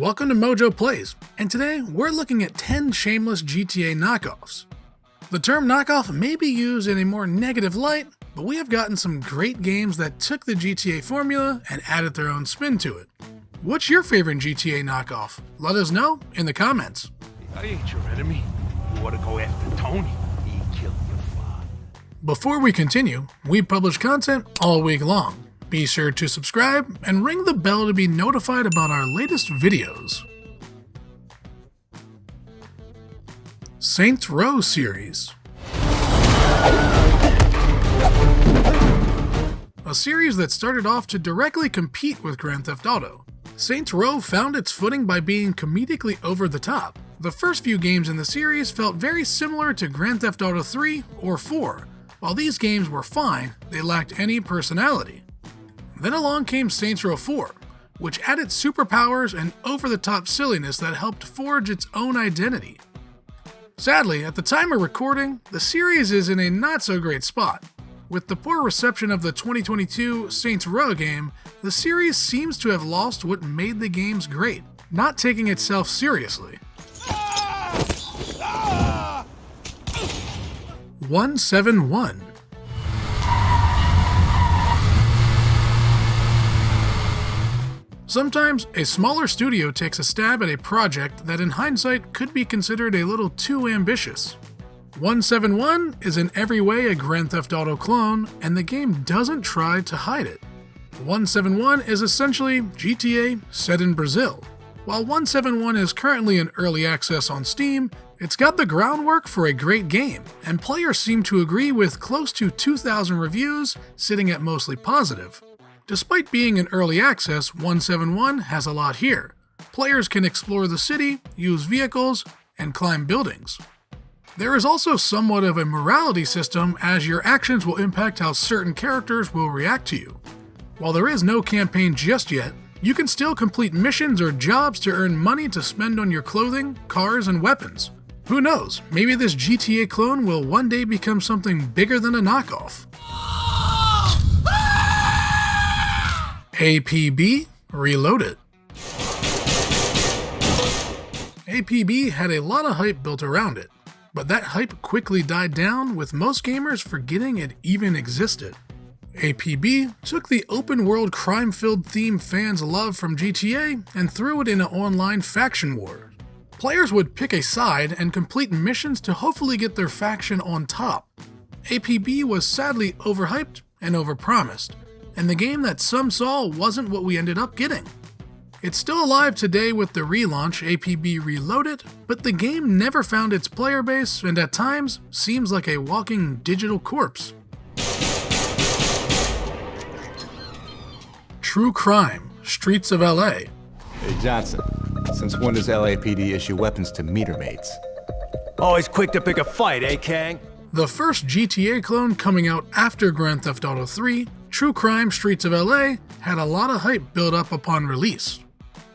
Welcome to MojoPlays, and today we're looking at 10 shameless GTA knockoffs. The term knockoff may be used in a more negative light, but we have gotten some great games that took the GTA formula and added their own spin to it. What's your favorite GTA knockoff? Let us know in the comments. I ain't your enemy. You want to go after Tony? He killed your father. Before we continue, we publish content all week long. Be sure to subscribe and ring the bell to be notified about our latest videos. Saints Row series. A series that started off to directly compete with Grand Theft Auto. Saints Row found its footing by being comedically over the top. The first few games in the series felt very similar to Grand Theft Auto 3 or 4. While these games were fine, they lacked any personality. Then along came Saints Row 4, which added superpowers and over-the-top silliness that helped forge its own identity. Sadly, at the time of recording, the series is in a not-so-great spot. With the poor reception of the 2022 Saints Row game, the series seems to have lost what made the games great, not taking itself seriously. 171. Sometimes, a smaller studio takes a stab at a project that in hindsight could be considered a little too ambitious. 171 is in every way a Grand Theft Auto clone, and the game doesn't try to hide it. 171 is essentially GTA set in Brazil. While 171 is currently in early access on Steam, it's got the groundwork for a great game, and players seem to agree with close to 2,000 reviews, sitting at mostly positive. Despite being in early access, 171 has a lot here. Players can explore the city, use vehicles, and climb buildings. There is also somewhat of a morality system, as your actions will impact how certain characters will react to you. While there is no campaign just yet, you can still complete missions or jobs to earn money to spend on your clothing, cars, and weapons. Who knows, maybe this GTA clone will one day become something bigger than a knockoff. APB Reloaded. APB had a lot of hype built around it, but that hype quickly died down, with most gamers forgetting it even existed. APB took the open-world crime-filled theme fans love from GTA and threw it in an online faction war. Players would pick a side and complete missions to hopefully get their faction on top. APB was sadly overhyped and overpromised, and the game that some saw wasn't what we ended up getting. It's still alive today with the relaunch APB Reloaded, but the game never found its player base and at times seems like a walking digital corpse. True Crime, Streets of LA. Hey Johnson, since when does LAPD issue weapons to meter maids? Always quick to pick a fight, eh, Kang? The first GTA clone coming out after Grand Theft Auto 3, True Crime Streets of LA had a lot of hype built up upon release.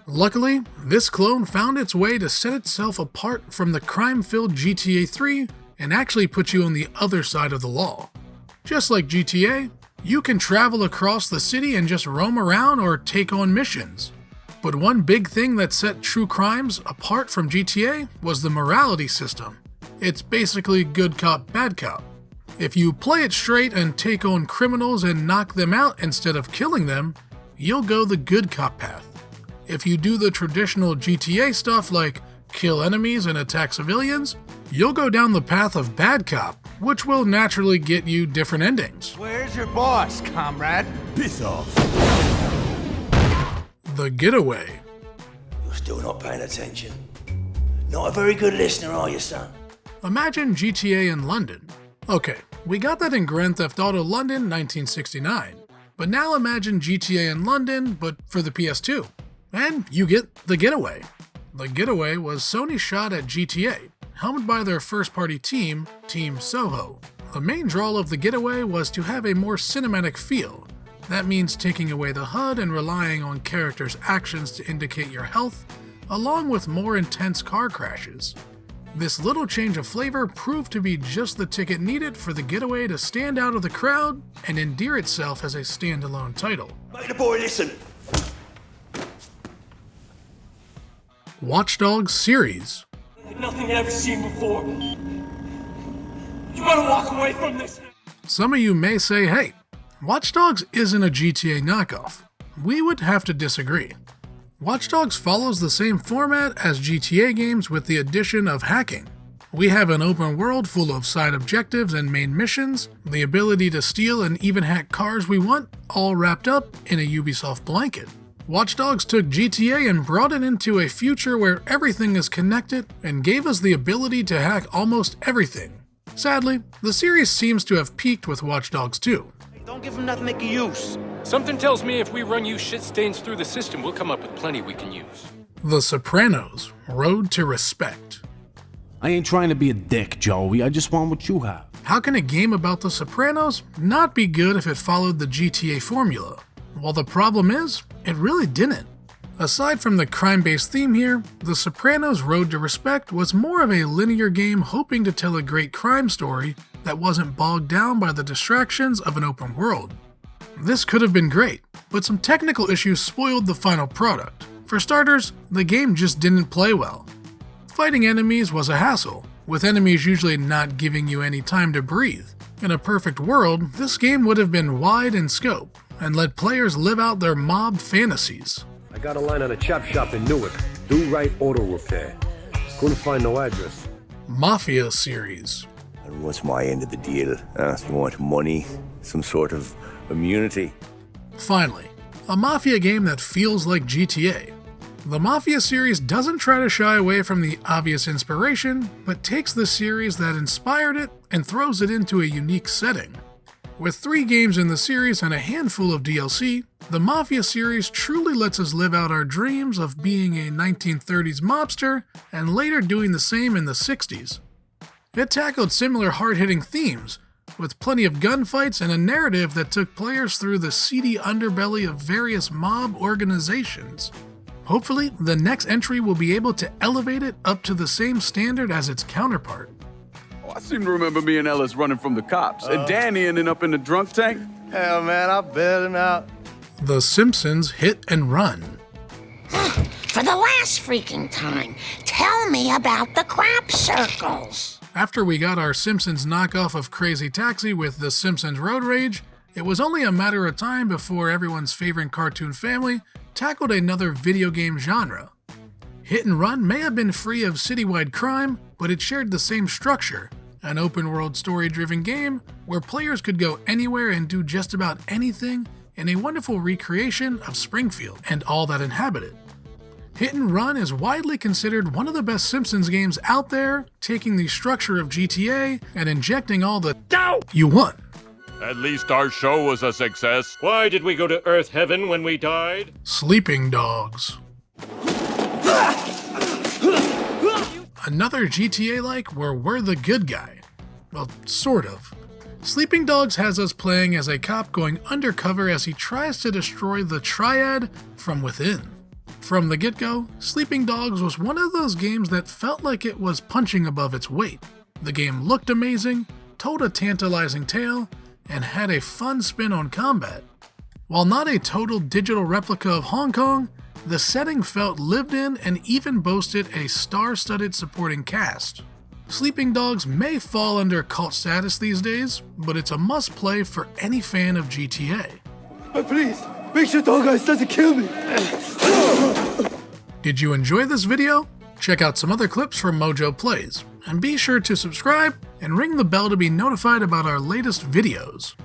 Luckily, this clone found its way to set itself apart from the crime-filled GTA 3 and actually put you on the other side of the law. Just like GTA, you can travel across the city and just roam around or take on missions. But one big thing that set True Crimes apart from GTA was the morality system. It's basically good cop, bad cop. If you play it straight and take on criminals and knock them out instead of killing them, you'll go the good cop path. If you do the traditional GTA stuff like kill enemies and attack civilians, you'll go down the path of bad cop, which will naturally get you different endings. Where's your boss, comrade? Piss off. The Getaway. You're still not paying attention. Not a very good listener, are you, son? Imagine GTA in London. Okay, we got that in Grand Theft Auto London 1969, but now imagine GTA in London, but for the PS2. And you get The Getaway. The Getaway was Sony's shot at GTA, helmed by their first-party team, Team Soho. The main draw of The Getaway was to have a more cinematic feel. That means taking away the HUD and relying on characters' actions to indicate your health, along with more intense car crashes. This little change of flavor proved to be just the ticket needed for The Getaway to stand out of the crowd and endear itself as a standalone title. Make the boy listen. Watch Dogs series. Like nothing I've ever seen before. You gotta walk away from this. Some of you may say, hey, Watch Dogs isn't a GTA knockoff. We would have to disagree. Watch Dogs follows the same format as GTA games with the addition of hacking. We have an open world full of side objectives and main missions, the ability to steal and even hack cars we want, all wrapped up in a Ubisoft blanket. Watch Dogs took GTA and brought it into a future where everything is connected and gave us the ability to hack almost everything. Sadly, the series seems to have peaked with Watch Dogs 2. Don't give him nothing to make a use. Something tells me if we run you shit stains through the system, we'll come up with plenty we can use. The Sopranos: Road to Respect. I ain't trying to be a dick, Joey. I just want what you have. How can a game about the Sopranos not be good if it followed the GTA formula? Well, the problem is, it really didn't. Aside from the crime-based theme here, The Sopranos: Road to Respect was more of a linear game hoping to tell a great crime story that wasn't bogged down by the distractions of an open world. This could have been great, but some technical issues spoiled the final product. For starters, the game just didn't play well. Fighting enemies was a hassle, with enemies usually not giving you any time to breathe. In a perfect world, this game would have been wide in scope and let players live out their mob fantasies. I got a line on a chop shop in Newark. Do right auto repair. Couldn't find no address. Mafia series. And what's my end of the deal? You want money? Some sort of immunity? Finally, a Mafia game that feels like GTA. The Mafia series doesn't try to shy away from the obvious inspiration, but takes the series that inspired it and throws it into a unique setting. With 3 games in the series and a handful of DLC, the Mafia series truly lets us live out our dreams of being a 1930s mobster and later doing the same in the 60s. It tackled similar hard-hitting themes, with plenty of gunfights and a narrative that took players through the seedy underbelly of various mob organizations. Hopefully, the next entry will be able to elevate it up to the same standard as its counterpart. I seem to remember me and Ellis running from the cops, and Danny ending up in the drunk tank. Hell, man, I bailed him out. The Simpsons Hit and Run. For the last freaking time, tell me about the crop circles. After we got our Simpsons knockoff of Crazy Taxi with The Simpsons Road Rage, it was only a matter of time before everyone's favorite cartoon family tackled another video game genre. Hit and Run may have been free of citywide crime, but it shared the same structure, an open-world story-driven game where players could go anywhere and do just about anything in a wonderful recreation of Springfield and all that inhabit it. Hit and Run is widely considered one of the best Simpsons games out there, taking the structure of GTA and injecting all the you want. At least our show was a success. Why did we go to Earth Heaven when we died? Sleeping Dogs. Another GTA-like where we're the good guy. Well, sort of. Sleeping Dogs has us playing as a cop going undercover as he tries to destroy the Triad from within. From the get-go, Sleeping Dogs was one of those games that felt like it was punching above its weight. The game looked amazing, told a tantalizing tale, and had a fun spin on combat. While not a total digital replica of Hong Kong, the setting felt lived in and even boasted a star-studded supporting cast. Sleeping Dogs may fall under cult status these days, but it's a must-play for any fan of GTA. But please, make sure Dog Eyes doesn't kill me. Did you enjoy this video? Check out some other clips from MojoPlays, and be sure to subscribe and ring the bell to be notified about our latest videos.